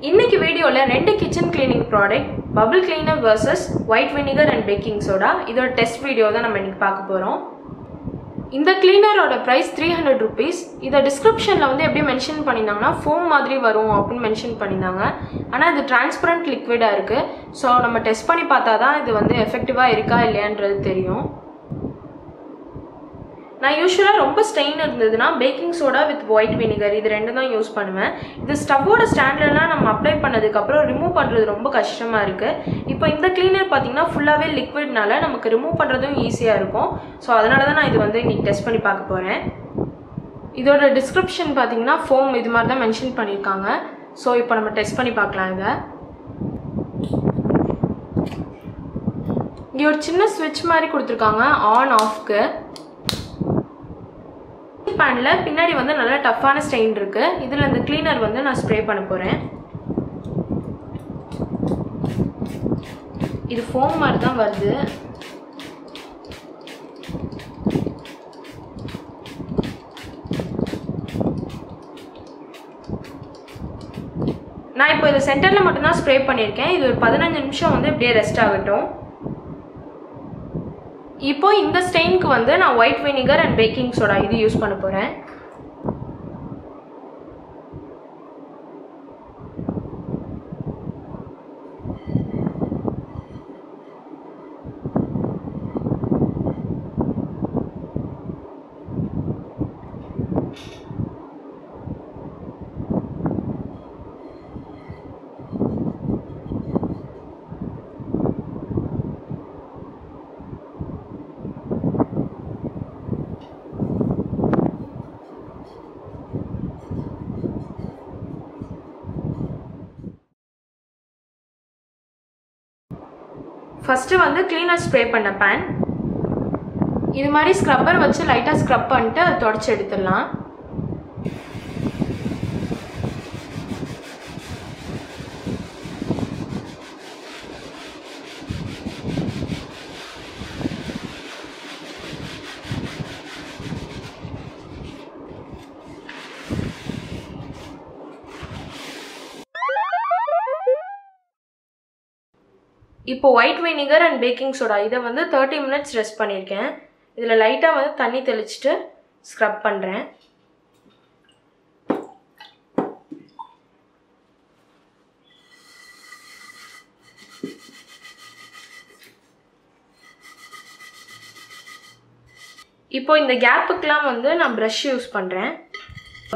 இன்னைக்கு வீடியோல ரெண்டு kitchen cleaning product bubble cleaner versus white vinegar and baking soda இதோட டெஸ்ட் வீடியோ தான் நம்ம இன்னைக்கு பார்க்க போறோம். இந்த கிளீனரோட பிரைஸ் 300 rupees. இத டிஸ்கிரிப்ஷன்ல வந்து எப்படி மென்ஷன் பண்ணிருந்தாங்கன்னா foam மாதிரி வரும் அப்படினு மென்ஷன் பண்ணிருந்தாங்க. ஆனா இது transparent liquid-ஆ இருக்கு. சோ நம்ம டெஸ்ட் பண்ணி பார்த்தா தான் இது வந்து எஃபெக்டிவா இருக்கா இல்லையான்றது தெரியும். நான் யூசுவலா ரொம்ப ஸ்டெயின் இருந்ததுனா baking soda with white vinegar இது ரெண்டும் தான் யூஸ் பண்ணுவேன். இது ஸ்டவ்வோட ஸ்டாண்ட்லலாம் நம்ம அப்ளை பண்ணதுக்கு அப்புறம் ரிமூவ் பண்றது ரொம்ப கஷ்டமா இருக்கு. இப்போ இந்த கிளீனர் பாத்தீங்கன்னா ஃபுல்லாவே லிக்விட்னால நமக்கு ரிமூவ் பண்றதும் ஈஸியா இருக்கும். சோ அதனால தான் நான் இது வந்து இன்னைக்கு டெஸ்ட் பண்ணி பார்க்க போறேன். இதோட டிஸ்கிரிப்ஷன் பாத்தீங்கன்னா foam இது மாதிரி தான் மென்ஷன் பண்ணிருக்காங்க. சோ இப்போ நம்ம டெஸ்ட் பண்ணி பார்க்கலாம் இத. இங்க ஒரு சின்ன ஸ்விட்ச் மாதிரி கொடுத்திருக்காங்க ஆன் ஆஃப்க்கு. பேன்ல பின்னாடி வந்து நல்ல டஃப்பான ஸ்டெயின் இருக்கு. இதுல இந்த கிளீனர் வந்து நான் ஸ்ப்ரே பண்ண போறேன். இது foam மாதிரி தான் வருது. நான் இப்போ இது சென்டர்ல மட்டும் தான் ஸ்ப்ரே பண்ணிருக்கேன். இது ஒரு 15 நிமிஷம் வந்து இப்படியே ரெஸ்ட் ஆகட்டும். இப்போ இந்த ஸ்டெயினுக்கு வந்து நான் white vinegar and baking soda இது யூஸ் பண்ண போறேன். ஃபர்ஸ்ட் வந்து கிளீனர் ஸ்ப்ரே பண்ண pan இது மாதிரி ஸ்க்ரப்பர் வச்சு லைட்டா ஸ்க்ரப் பண்ணிட்டு அதை தொடச்சு எடுத்துடலாம். இப்போ white vinegar and baking soda இதை வந்து 30 minutes ரெஸ்ட் பண்ணியிருக்கேன். இதில் லைட்டாக வந்து தண்ணி தெளிச்சுட்டு ஸ்க்ரப் பண்ணுறேன். இப்போ இந்த கேப்புக்கெலாம் வந்து நான் ப்ரஷ் யூஸ் பண்ணுறேன்.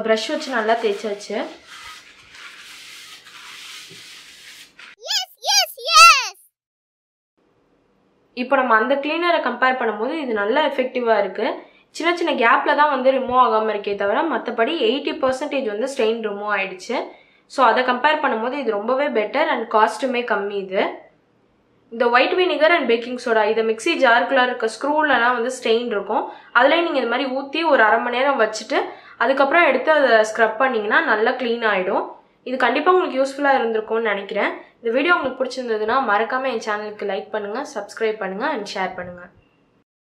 ப்ரஷ் வச்சு நல்லா தேய்ச்சாச்சு. இப்போ நம்ம அந்த கிளீனரை கம்பேர் பண்ணும்போது இது நல்லா எஃபெக்டிவாக இருக்குது. சின்ன சின்ன கேப்பில் தான் வந்து ரிமூவ் ஆகாமல் இருக்கே தவிர மற்றபடி 80% வந்து ஸ்டெயின் ரிமூவ் ஆகிடுச்சு. ஸோ அதை கம்பேர் பண்ணும்போது இது ரொம்பவே பெட்டர் அண்ட் காஸ்ட்டுமே கம்மி. இது இந்த white vinegar and baking soda இதை மிக்ஸி ஜாருக்குள்ளே இருக்க ஸ்க்ரூலலாம் வந்து ஸ்டெயின் இருக்கும். அதுலேயே நீங்கள் இது மாதிரி ஊற்றி ஒரு அரை மணி நேரம் வச்சுட்டு அதுக்கப்புறம் எடுத்து அதை ஸ்க்ரப் பண்ணிங்கன்னா நல்லா க்ளீன் ஆகிடும். இது கண்டிப்பாக உங்களுக்கு யூஸ்ஃபுல்லாக இருந்திருக்கும்னு நினைக்கிறேன். இந்த வீடியோ உங்களுக்கு பிடிச்சிருந்ததுன்னா மறக்காமல் என் சேனலுக்கு லைக் பண்ணுங்கள், சப்ஸ்கிரைப் பண்ணுங்கள் அண்ட் ஷேர் பண்ணுங்கள்.